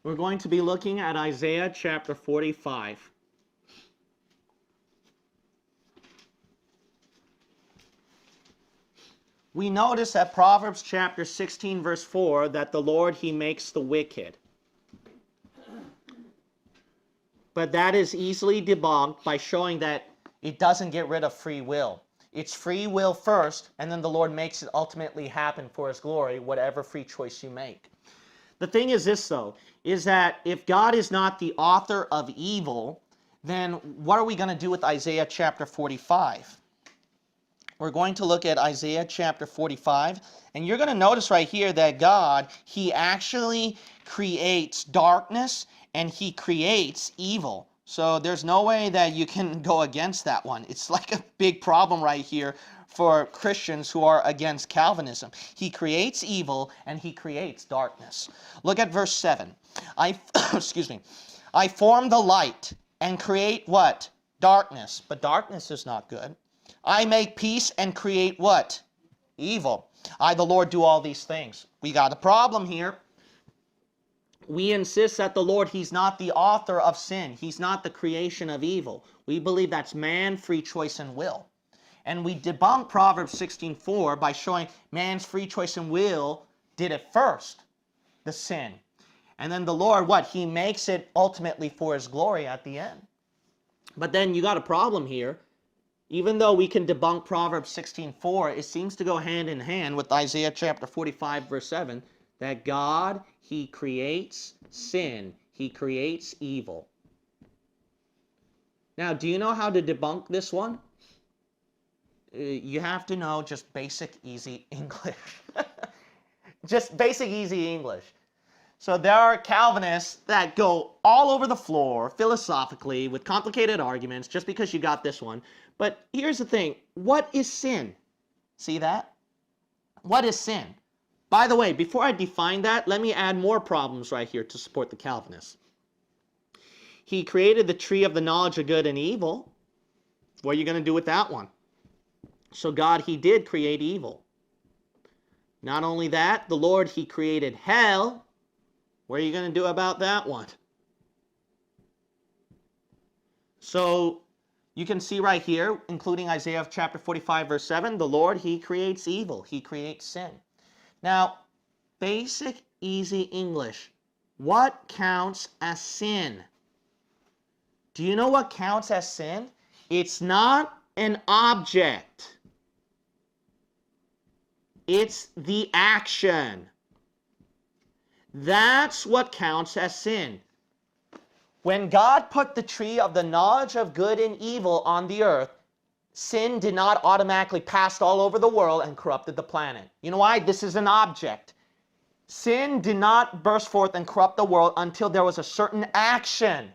We're going to be looking at Isaiah chapter 45. We notice at Proverbs chapter 16 verse 4 that the Lord, he makes the wicked. But that is easily debunked by showing that it doesn't get rid of free will. It's free will first, and then the Lord makes it ultimately happen for his glory, whatever free choice you make. The thing is this, though, is that if God is not the author of evil, then what are we going to do with Isaiah chapter 45? We're going to look at Isaiah chapter 45, and you're going to notice right here that God, he actually creates darkness and he creates evil. So there's no way that you can go against that one. It's like a big problem right here for Christians who are against Calvinism. He creates evil and he creates darkness. Look at verse 7. Excuse me. I form the light and create what? Darkness. But darkness is not good. I make peace and create what? Evil. I, the Lord, do all these things. We got a problem here. We insist that the Lord, he's not the author of sin. He's not the creation of evil. We believe that's man, free choice, and will. And we debunk Proverbs 16:4 by showing man's free choice and will did it first, the sin. And then the Lord, what? He makes it ultimately for his glory at the end. But then you got a problem here. Even though we can debunk Proverbs 16:4, it seems to go hand in hand with Isaiah chapter 45 verse 7, that God, he creates sin. He creates evil. Now, do you know how to debunk this one? You have to know just basic, easy English. Just basic, easy English. So there are Calvinists that go all over the floor philosophically with complicated arguments just because you got this one. But here's the thing. What is sin? See that? What is sin? By the way, before I define that, let me add more problems right here to support the Calvinists. He created the tree of the knowledge of good and evil. What are you going to do with that one? So God, he did create evil. Not only that, the Lord, he created hell. What are you going to do about that one? So you can see right here, including Isaiah chapter 45 verse 7, the Lord, he creates evil. He creates sin. Now, basic, easy English. What counts as sin? Do you know what counts as sin? It's not an object. It's the action. That's what counts as sin. When God put the tree of the knowledge of good and evil on the earth, sin did not automatically pass all over the world and corrupted the planet. You know why? This is an object. Sin did not burst forth and corrupt the world until there was a certain action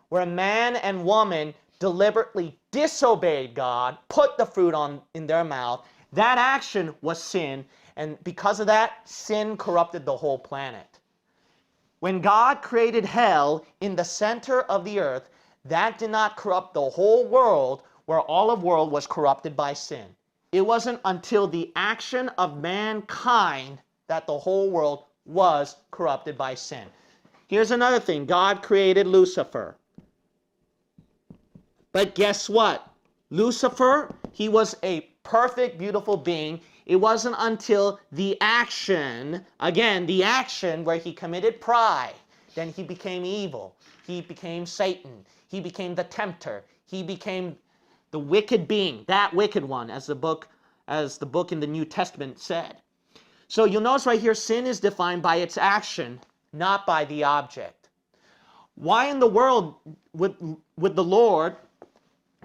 where man and woman deliberately disobeyed God, put the fruit in their mouth. That action was sin, and because of that, sin corrupted the whole planet. When God created hell in the center of the earth, that did not corrupt the whole world, where all of the world was corrupted by sin. It wasn't until the action of mankind that the whole world was corrupted by sin. Here's another thing. God created Lucifer. But guess what? Lucifer, he was a perfect, beautiful being. It wasn't until the action, again, the action where he committed pride, then he became evil. He became Satan. He became the tempter. He became the wicked being, that wicked one, as the book in the New Testament said. So you'll notice right here, sin is defined by its action, not by the object. Why in the world would the Lord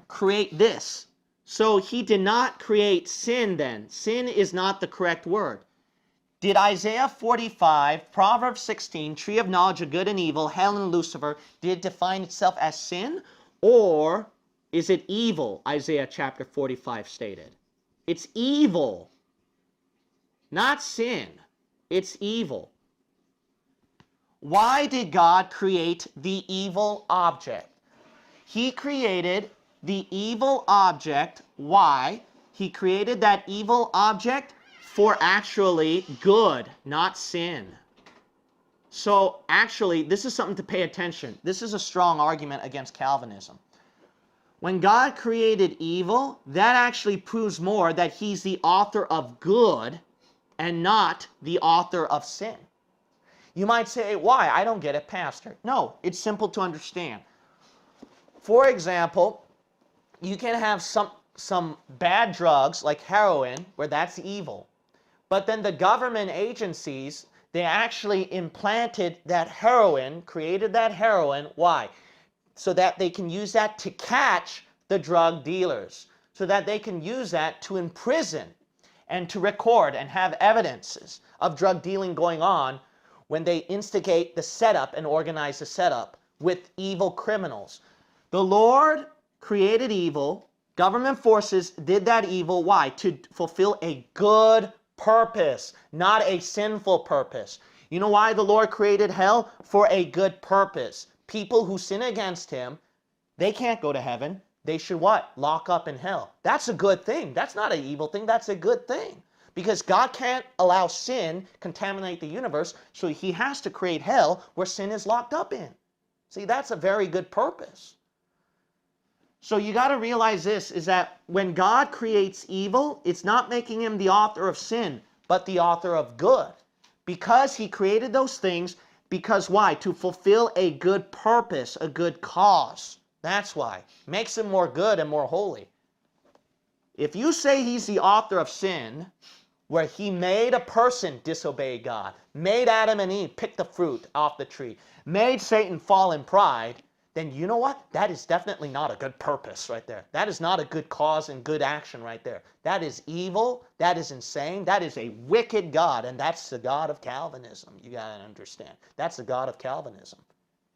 create this? So he did not create sin then. Sin is not the correct word. Did Isaiah 45, Proverbs 16, tree of knowledge of good and evil, hell and Lucifer, did it define itself as sin? Or is it evil, Isaiah chapter 45 stated? It's evil. Not sin. It's evil. Why did God create the evil object? He created the evil object. Why? He created that evil object for actually good, not sin. So actually, this is something to pay attention. This is a strong argument against Calvinism. When God created evil, that actually proves more that he's the author of good and not the author of sin. You might say, why? I don't get it, Pastor. No, it's simple to understand. For example, you can have some bad drugs like heroin, where that's evil. But then the government agencies, they actually implanted that heroin, created that heroin. Why? So that they can use that to catch the drug dealers, so that they can use that to imprison and to record and have evidences of drug dealing going on when they instigate the setup and organize the setup with evil criminals. The Lord created evil. Government forces did that evil. Why? To fulfill a good purpose, not a sinful purpose. You know why the Lord created hell? For a good purpose. People who sin against him, they can't go to heaven. They should what? Lock up in hell. That's a good thing. That's not an evil thing. That's a good thing. Because God can't allow sin contaminate the universe, so he has to create hell where sin is locked up in. See, that's a very good purpose. So you got to realize this, is that when God creates evil, it's not making him the author of sin, but the author of good. Because he created those things, because why? To fulfill a good purpose, a good cause. That's why. Makes him more good and more holy. If you say he's the author of sin, where he made a person disobey God, made Adam and Eve pick the fruit off the tree, made Satan fall in pride, then you know what? That is definitely not a good purpose right there. That is not a good cause and good action right there. That is evil. That is insane. That is a wicked God, and that's the God of Calvinism. You got to understand. That's the God of Calvinism.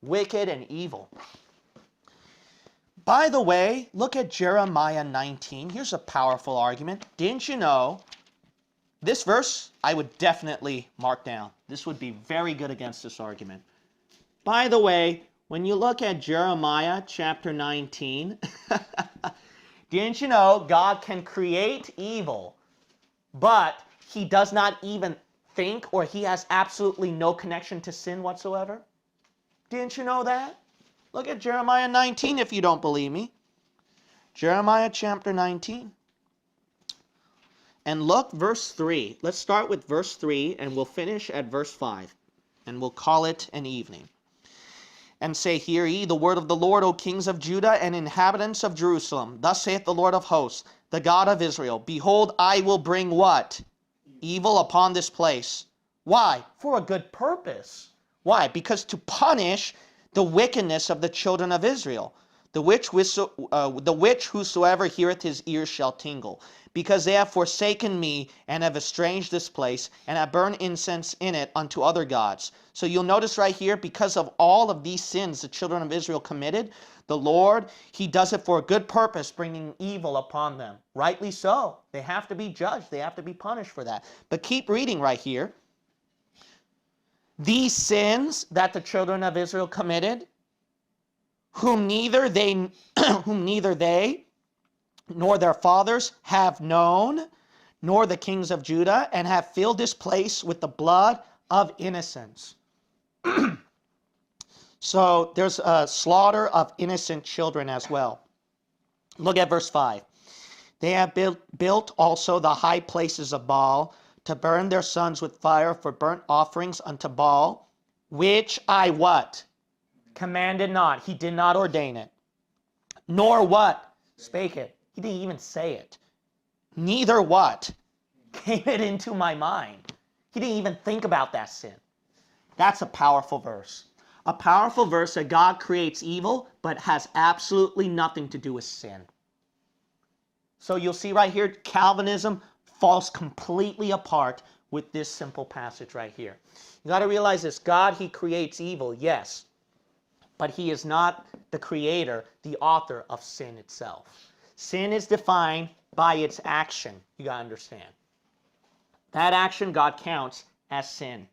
Wicked and evil. By the way, look at Jeremiah 19. Here's a powerful argument. Didn't you know? This verse, I would definitely mark down. This would be very good against this argument. By the way, when you look at Jeremiah chapter 19, didn't you know God can create evil, but he does not even think, or he has absolutely no connection to sin whatsoever? Didn't you know that? Look at Jeremiah 19 if you don't believe me. Jeremiah chapter 19. And look, verse 3. Let's start with verse 3, and we'll finish at verse 5. And we'll call it an evening. And say, Hear ye the word of the Lord, O kings of Judah and inhabitants of Jerusalem. Thus saith the Lord of hosts, the God of Israel. Behold, I will bring what? Evil upon this place. Why? For a good purpose. Why? Because to punish the wickedness of the children of Israel. The which whosoever heareth his ears shall tingle. Because they have forsaken me, and have estranged this place, and have burned incense in it unto other gods. So you'll notice right here, because of all of these sins the children of Israel committed, the Lord, he does it for a good purpose, bringing evil upon them. Rightly so. They have to be judged. They have to be punished for that. But keep reading right here. These sins that the children of Israel committed, whom neither they nor their fathers have known, nor the kings of Judah, and have filled this place with the blood of innocents. So there's a slaughter of innocent children as well. Look at verse 5. They have built also the high places of Baal, to burn their sons with fire for burnt offerings unto Baal, which I what? Commanded not. He did not ordain it. Nor what? Spake it. He didn't even say it. Neither what? Came it into my mind. He didn't even think about that sin. That's a powerful verse. A powerful verse that God creates evil, but has absolutely nothing to do with sin. So you'll see right here, Calvinism falls completely apart with this simple passage right here. You got to realize this. God, he creates evil, yes. But he is not the creator, the author of sin itself. Sin is defined by its action. You got to understand. That action God counts as sin.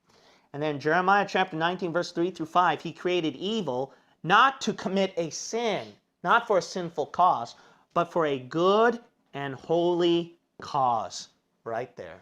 And then Jeremiah chapter 19, verse 3 through 5, he created evil not to commit a sin, not for a sinful cause, but for a good and holy cause. Right there.